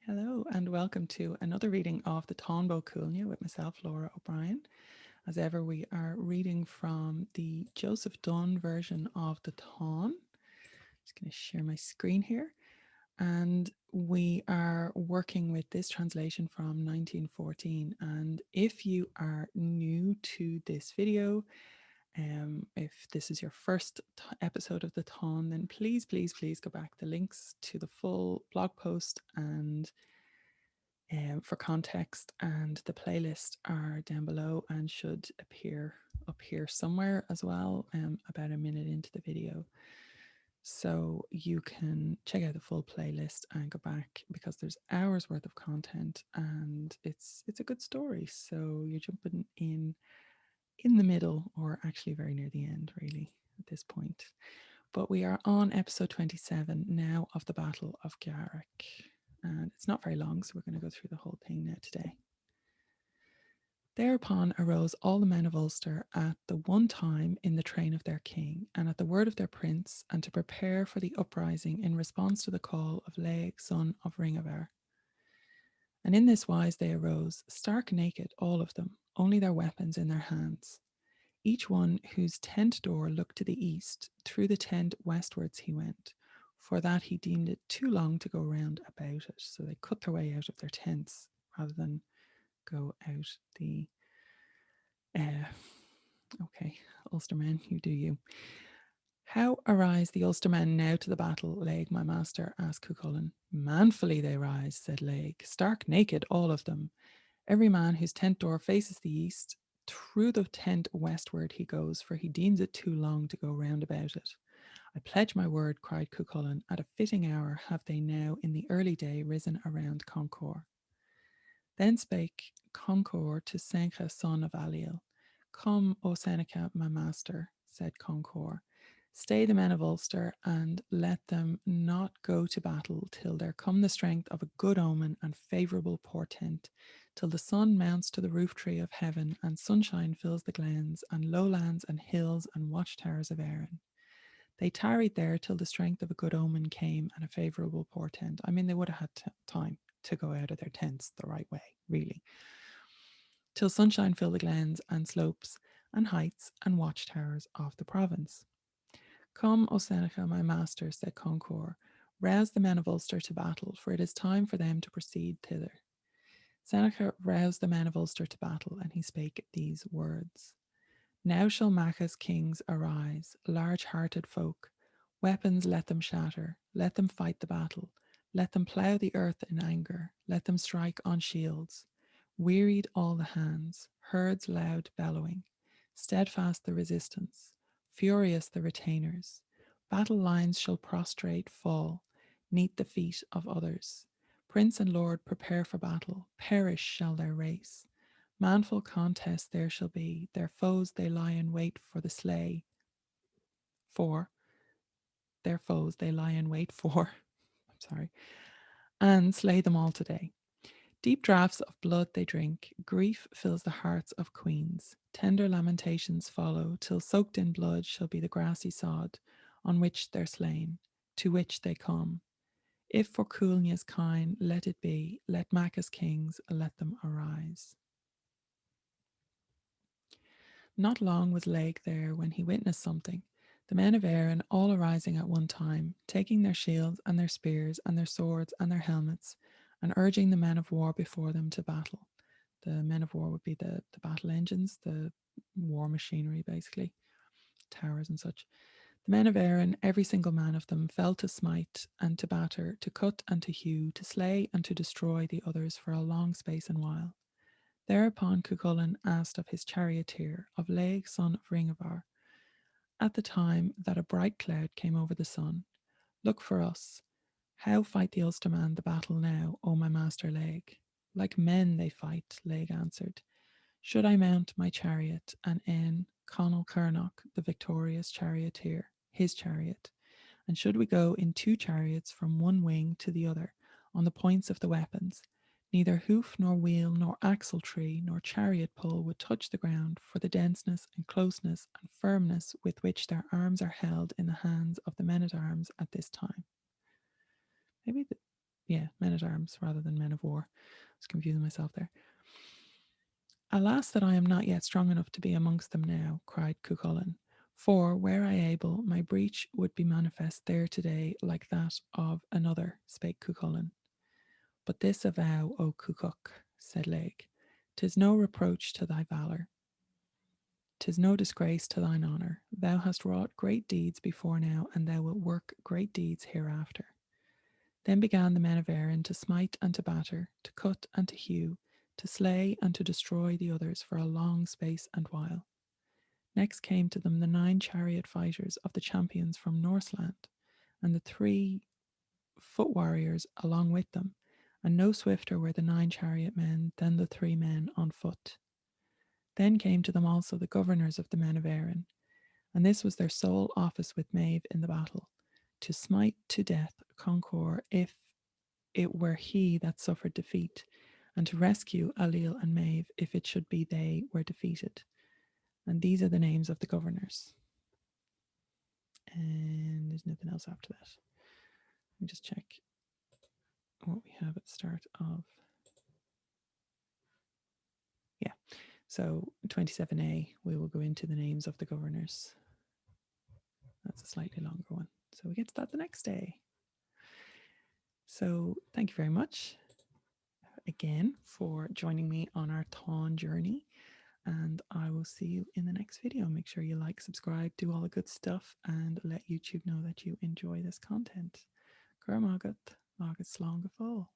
Hello and welcome to another reading of the Táin Cooley with myself, Lora O'Brien. As ever, we are reading from the Joseph Dunn version of the Táin. Just going to share my screen here. And we are working with this translation from 1914. And if you are new to this video, if this is your first episode of the Táin, then please go back. The links to the full blog post and for context, and the playlist are down below and should appear up here somewhere as well, about a minute into the video. So you can check out the full playlist and go back because there's hours worth of content and it's a good story. So you're jumping in the middle, or actually very near the end, really, at this point. But we are on episode 27 now of the Battle of Garech. And it's not very long, so we're going to go through the whole thing now today. Thereupon arose all the men of Ulster at the one time in the train of their king, and at the word of their prince, and to prepare for the uprising in response to the call of Laeg, son of Ringavar. And in this wise they arose, stark naked, all of them, only their weapons in their hands. Each one whose tent door looked to the east, through the tent westwards he went, for that he deemed it too long to go round about it. So they cut their way out of their tents rather than go out the okay, Ulstermen, you do you. How arise the Ulstermen now to the battle, Laeg, my master? Asked Cuchulainn. Manfully they rise, said Laeg, stark naked, all of them. Every man whose tent door faces the east, through the tent westward he goes, for he deems it too long to go round about it. I pledge my word, cried Cuchulainn, at a fitting hour have they now in the early day risen around Concord. Then spake Concord to Seneca, son of Aliel. Come, O Seneca, my master, said Concord. Stay the men of Ulster, and let them not go to battle till there come the strength of a good omen and favourable portent, till the sun mounts to the roof tree of heaven, and sunshine fills the glens, and lowlands, and hills, and watchtowers of Erin. They tarried there till the strength of a good omen came and a favourable portent. I mean, they would have had time to go out of their tents the right way, really. Till sunshine filled the glens and slopes and heights and watchtowers of the province. Come, O Seneca, my master, said Concord, rouse the men of Ulster to battle, for it is time for them to proceed thither. Seneca roused the men of Ulster to battle, and he spake these words. Now shall Macha's kings arise, large-hearted folk. Weapons let them shatter, let them fight the battle, let them plough the earth in anger, let them strike on shields. Wearied all the hands, herds loud bellowing, steadfast the resistance, furious the retainers. Battle lines shall prostrate fall, neath the feet of others. Prince and lord prepare for battle, perish shall their race. Manful contest there shall be, their foes they lie in wait for the slay. For their foes they lie in wait for, and slay them all today. Deep draughts of blood they drink, grief fills the hearts of queens. Tender lamentations follow, till soaked in blood shall be the grassy sod, on which they're slain, to which they come. If for Coolney's kine, let it be, let Macha's kings, let them arise. Not long was Laeg there when he witnessed something. The men of Erin all arising at one time, taking their shields and their spears and their swords and their helmets, and urging the men of war before them to battle. The men of war would be the battle engines, the war machinery, basically, towers and such. The men of Erin, every single man of them, fell to smite and to batter, to cut and to hew, to slay and to destroy the others for a long space and while. Thereupon Cuchulainn asked of his charioteer, of Laeg, son of Ringavar, at the time that a bright cloud came over the sun, look for us. How fight the Ulstermen the battle now, O my master Laeg? Like men they fight, Laeg answered. Should I mount my chariot and in Conall Cernach, the victorious charioteer, his chariot, and should we go in two chariots from one wing to the other, on the points of the weapons, neither hoof nor wheel nor axle-tree nor chariot pole would touch the ground for the denseness and closeness and firmness with which their arms are held in the hands of the men-at-arms at this time. Maybe Yeah, men-at-arms rather than men of war. I was confusing myself there. Alas that I am not yet strong enough to be amongst them now, cried Cuchulainn. For, were I able, my breach would be manifest there today like that of another, spake Cuchulainn. But this avow, O Cuchuk, said Laig, 'tis no reproach to thy valour. 'Tis no disgrace to thine honour. Thou hast wrought great deeds before now, and thou wilt work great deeds hereafter. Then began the men of Erin to smite and to batter, to cut and to hew, to slay and to destroy the others for a long space and while. Next came to them the 9 chariot fighters of the champions from Norseland, and the 3 foot warriors along with them, and no swifter were the 9 chariot men than the 3 men on foot. Then came to them also the governors of the men of Erin, and this was their sole office with Maeve in the battle, to smite to death Concord if it were he that suffered defeat, and to rescue Alil and Maeve if it should be they were defeated. And these are the names of the governors. And there's nothing else after that. Let me just check what we have at the start of. Yeah, so 27a, we will go into the names of the governors. That's a slightly longer one. So we get to that the next day. So thank you very much again for joining me on our Táin journey. And I will see you in the next video. Make sure you like, subscribe, do all the good stuff, and let YouTube know that you enjoy this content. Gur mágat, agus slán go fóill.